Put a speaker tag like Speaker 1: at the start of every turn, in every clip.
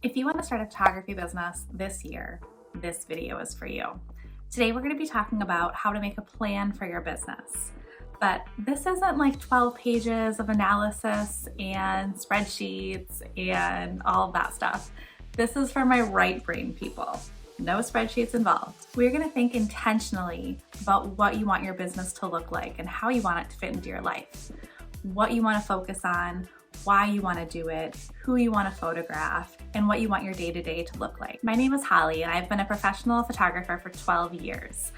Speaker 1: If you want to start a photography business this year, this video is for you. Today we're going to be talking about how to make a plan for your business. But this isn't like 12 pages of analysis and spreadsheets and all of that stuff. This is for my right brain people. No spreadsheets involved. We're going to think intentionally about what you want your business to look like and how you want it to fit into your life. What you want to focus on, why you want to do it, who you want to photograph, and what you want your day-to-day to look like. My name is Holly, and I've been a professional photographer for 12 years.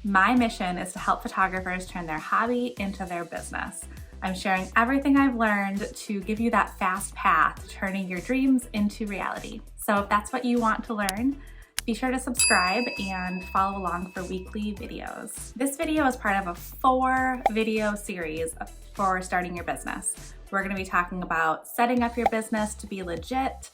Speaker 1: My mission is to help photographers turn their hobby into their business. I'm sharing everything I've learned to give you that fast path to turning your dreams into reality. So if that's what you want to learn, be sure to subscribe and follow along for weekly videos. This video is part of a 4-video series for starting your business. We're going to be talking about setting up your business to be legit,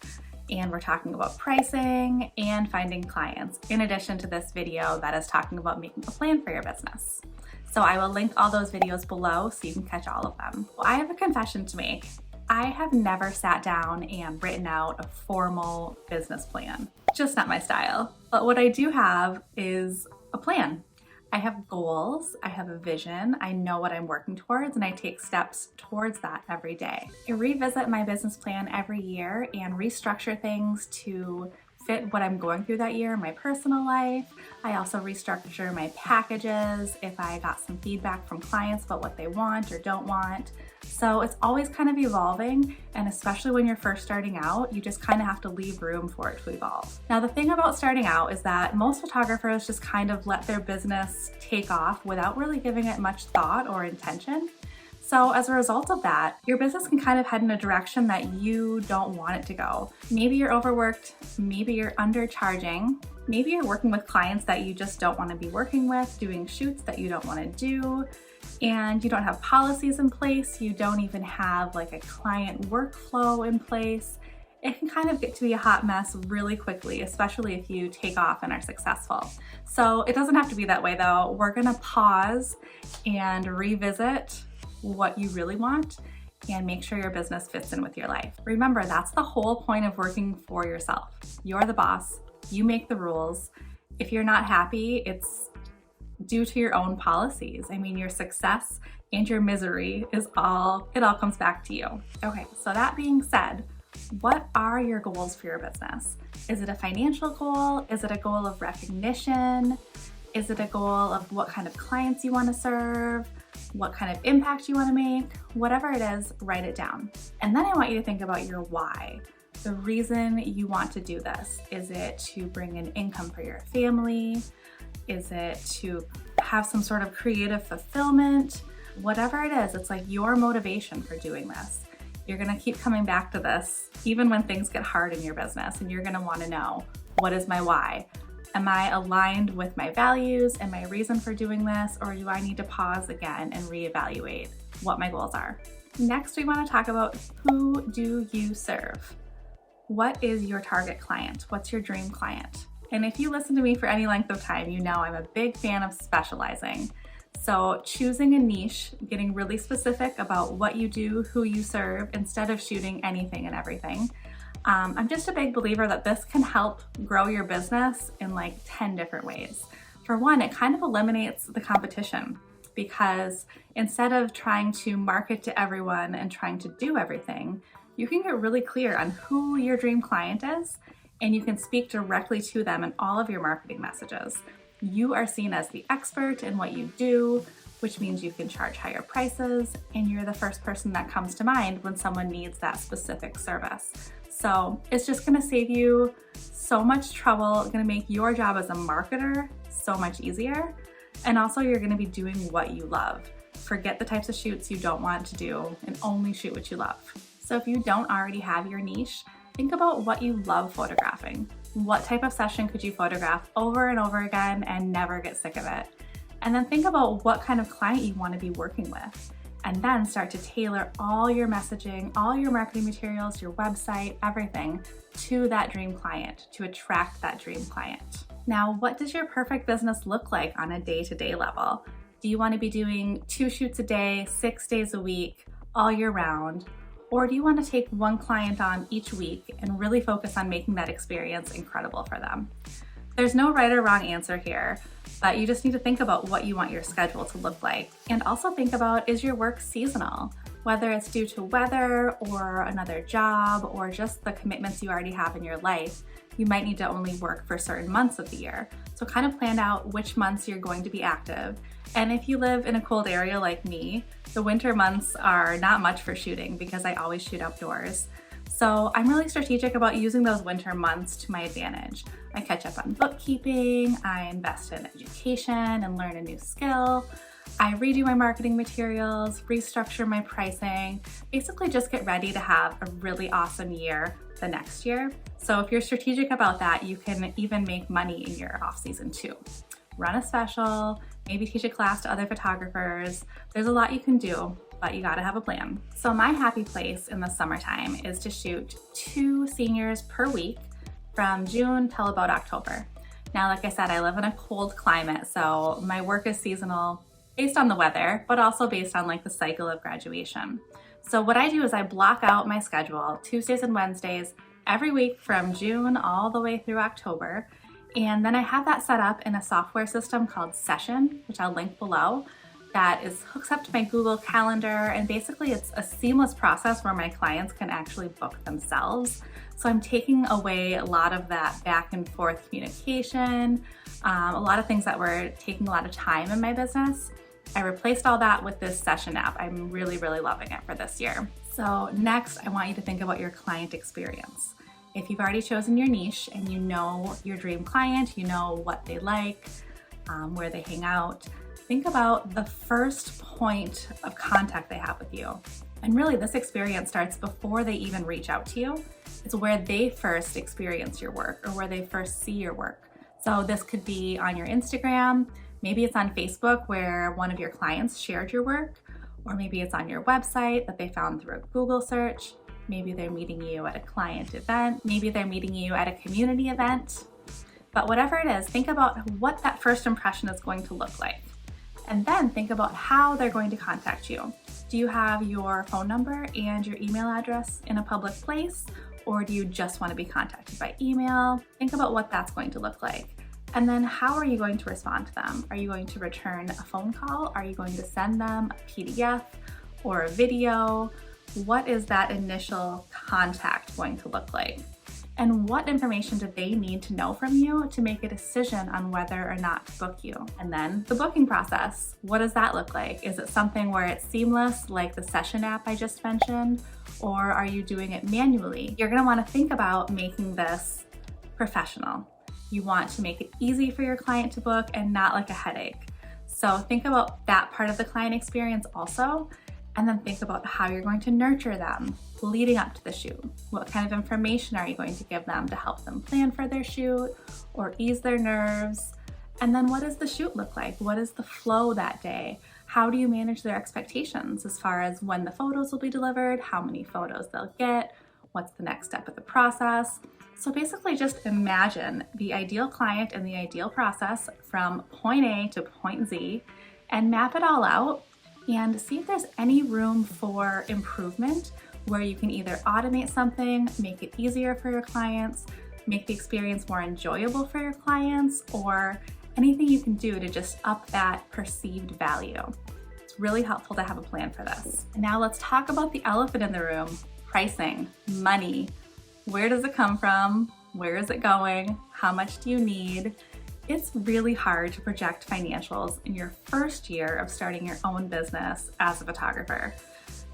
Speaker 1: and we're talking about pricing and finding clients, in addition to this video that is talking about making a plan for your business. So I will link all those videos below so you can catch all of them. Well, I have a confession to make. I have never sat down and written out a formal business plan. Just not my style. But what I do have is a plan. I have goals, I have a vision, I know what I'm working towards, and I take steps towards that every day. I revisit my business plan every year and restructure things to fit what I'm going through that year in my personal life. I also restructure my packages if I got some feedback from clients about what they want or don't want. So it's always kind of evolving, and especially when you're first starting out, you just kind of have to leave room for it to evolve. Now, the thing about starting out is that most photographers just kind of let their business take off without really giving it much thought or intention. So as a result of that, your business can kind of head in a direction that you don't want it to go. Maybe you're overworked, maybe you're undercharging, maybe you're working with clients that you just don't want to be working with, doing shoots that you don't want to do, and you don't have policies in place, you don't even have like a client workflow in place. It can kind of get to be a hot mess really quickly, especially if you take off and are successful. So it doesn't have to be that way though. We're gonna pause and revisit what you really want and make sure your business fits in with your life. Remember, that's the whole point of working for yourself. You're the boss, you make the rules. If you're not happy, it's due to your own policies. I mean, your success and your misery it all comes back to you. Okay, so that being said, what are your goals for your business? Is it a financial goal? Is it a goal of recognition? Is it a goal of what kind of clients you want to serve? What kind of impact you want to make? Whatever it is, write it down. And then I want you to think about your why. The reason you want to do this. Is it to bring in income for your family? Is it to have some sort of creative fulfillment? Whatever it is, it's like your motivation for doing this. You're gonna keep coming back to this even when things get hard in your business, and you're gonna wanna know, what is my why? Am I aligned with my values and my reason for doing this, or do I need to pause again and reevaluate what my goals are? Next, we wanna talk about, who do you serve? What is your target client? What's your dream client? And if you listen to me for any length of time, you know I'm a big fan of specializing. So choosing a niche, getting really specific about what you do, who you serve, instead of shooting anything and everything. I'm just a big believer that this can help grow your business in like 10 different ways. For one, it kind of eliminates the competition, because instead of trying to market to everyone and trying to do everything, you can get really clear on who your dream client is, and you can speak directly to them in all of your marketing messages. You are seen as the expert in what you do, which means you can charge higher prices, and you're the first person that comes to mind when someone needs that specific service. So it's just gonna save you so much trouble. It's gonna make your job as a marketer so much easier. And also you're gonna be doing what you love. Forget the types of shoots you don't want to do and only shoot what you love. So if you don't already have your niche, think about what you love photographing. What type of session could you photograph over and over again and never get sick of it? And then think about what kind of client you want to be working with. And then start to tailor all your messaging, all your marketing materials, your website, everything to that dream client, to attract that dream client. Now, what does your perfect business look like on a day-to-day level? Do you want to be doing 2 shoots a day, 6 days a week, all year round? Or do you want to take one client on each week and really focus on making that experience incredible for them? There's no right or wrong answer here, but you just need to think about what you want your schedule to look like. And also think about, is your work seasonal? Whether it's due to weather or another job or just the commitments you already have in your life, you might need to only work for certain months of the year. So kind of plan out which months you're going to be active. And if you live in a cold area like me, the winter months are not much for shooting because I always shoot outdoors. So I'm really strategic about using those winter months to my advantage. I catch up on bookkeeping, I invest in education and learn a new skill. I redo my marketing materials, restructure my pricing, basically just get ready to have a really awesome year the next year. So if you're strategic about that, you can even make money in your off season too. Run a special, maybe teach a class to other photographers. There's a lot you can do, but you gotta have a plan. So my happy place in the summertime is to shoot 2 seniors per week from June till about October. Now, like I said, I live in a cold climate, so my work is seasonal based on the weather, but also based on like the cycle of graduation. So what I do is I block out my schedule Tuesdays and Wednesdays every week from June all the way through October. And then I have that set up in a software system called Session, which I'll link below, that hooks up to my Google Calendar. And basically it's a seamless process where my clients can actually book themselves. So I'm taking away a lot of that back and forth communication, a lot of things that were taking a lot of time in my business. I replaced all that with this Session app. I'm really, really loving it for this year. So next, I want you to think about your client experience. If you've already chosen your niche and you know your dream client, you know what they like, where they hang out, think about the first point of contact they have with you. And really, this experience starts before they even reach out to you. It's where they first experience your work or where they first see your work. So this could be on your Instagram, maybe it's on Facebook where one of your clients shared your work, or maybe it's on your website that they found through a Google search. Maybe they're meeting you at a client event. Maybe they're meeting you at a community event. But whatever it is, think about what that first impression is going to look like. And then think about how they're going to contact you. Do you have your phone number and your email address in a public place? Or do you just want to be contacted by email? Think about what that's going to look like. And then how are you going to respond to them? Are you going to return a phone call? Are you going to send them a PDF or a video? What is that initial contact going to look like? And what information do they need to know from you to make a decision on whether or not to book you? And then the booking process, what does that look like? Is it something where it's seamless, like the Session app I just mentioned? Or are you doing it manually? You're gonna wanna think about making this professional. You want to make it easy for your client to book and not like a headache. So think about that part of the client experience also, and then think about how you're going to nurture them leading up to the shoot. What kind of information are you going to give them to help them plan for their shoot or ease their nerves? And then what does the shoot look like? What is the flow that day? How do you manage their expectations as far as when the photos will be delivered, how many photos they'll get, what's the next step of the process? So basically just imagine the ideal client and the ideal process from point A to point Z and map it all out and see if there's any room for improvement where you can either automate something, make it easier for your clients, make the experience more enjoyable for your clients, or anything you can do to just up that perceived value. It's really helpful to have a plan for this. And now let's talk about the elephant in the room, pricing, money. Where does it come from? Where is it going? How much do you need? It's really hard to project financials in your first year of starting your own business as a photographer.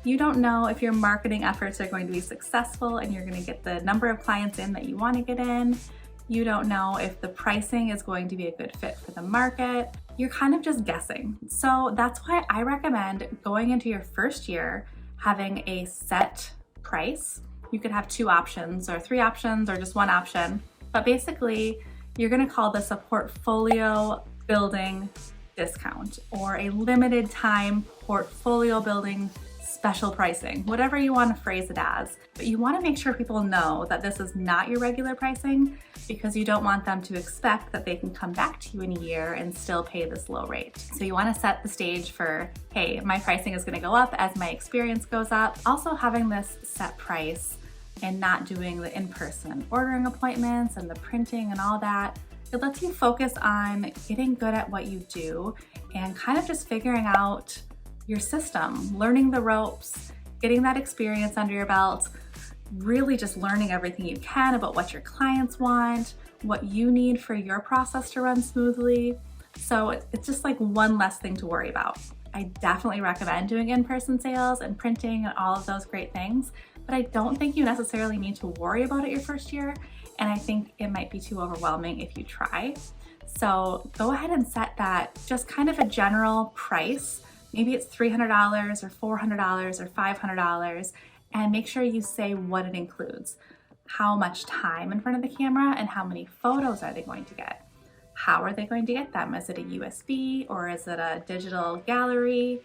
Speaker 1: You don't know if your marketing efforts are going to be successful and you're going to get the number of clients in that you want to get in. You don't know if the pricing is going to be a good fit for the market. You're kind of just guessing. So that's why I recommend going into your first year having a set price. You could have 2 options or 3 options or just 1 option, but basically you're gonna call this a portfolio building discount or a limited time portfolio building special pricing, whatever you want to phrase it as. But you want to make sure people know that this is not your regular pricing, because you don't want them to expect that they can come back to you in a year and still pay this low rate. So you want to set the stage for, hey, my pricing is going to go up as my experience goes up. Also, having this set price and not doing the in-person ordering appointments and the printing and all that, it lets you focus on getting good at what you do and kind of just figuring out your system, learning the ropes, getting that experience under your belt, really just learning everything you can about what your clients want, what you need for your process to run smoothly. So it's just like one less thing to worry about. I definitely recommend doing in-person sales and printing and all of those great things, but I don't think you necessarily need to worry about it your first year, and I think it might be too overwhelming if you try. So go ahead and set that, just kind of a general price. Maybe it's $300 or $400 or $500, and make sure you say what it includes. How much time in front of the camera and how many photos are they going to get? How are they going to get them? Is it a USB or is it a digital gallery?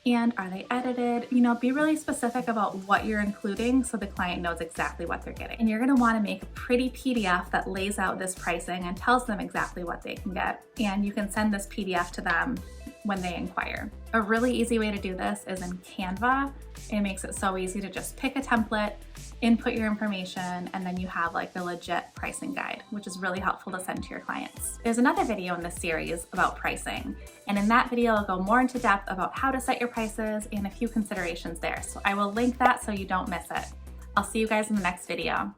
Speaker 1: And are they edited? You know, be really specific about what you're including so the client knows exactly what they're getting. And you're gonna wanna make a pretty PDF that lays out this pricing and tells them exactly what they can get. And you can send this PDF to them when they inquire. A really easy way to do this is in Canva. It makes it so easy to just pick a template, input your information, and then you have like the legit pricing guide, which is really helpful to send to your clients. There's another video in this series about pricing, and in that video I'll go more into depth about how to set your prices and a few considerations there. So I will link that so you don't miss it. I'll see you guys in the next video.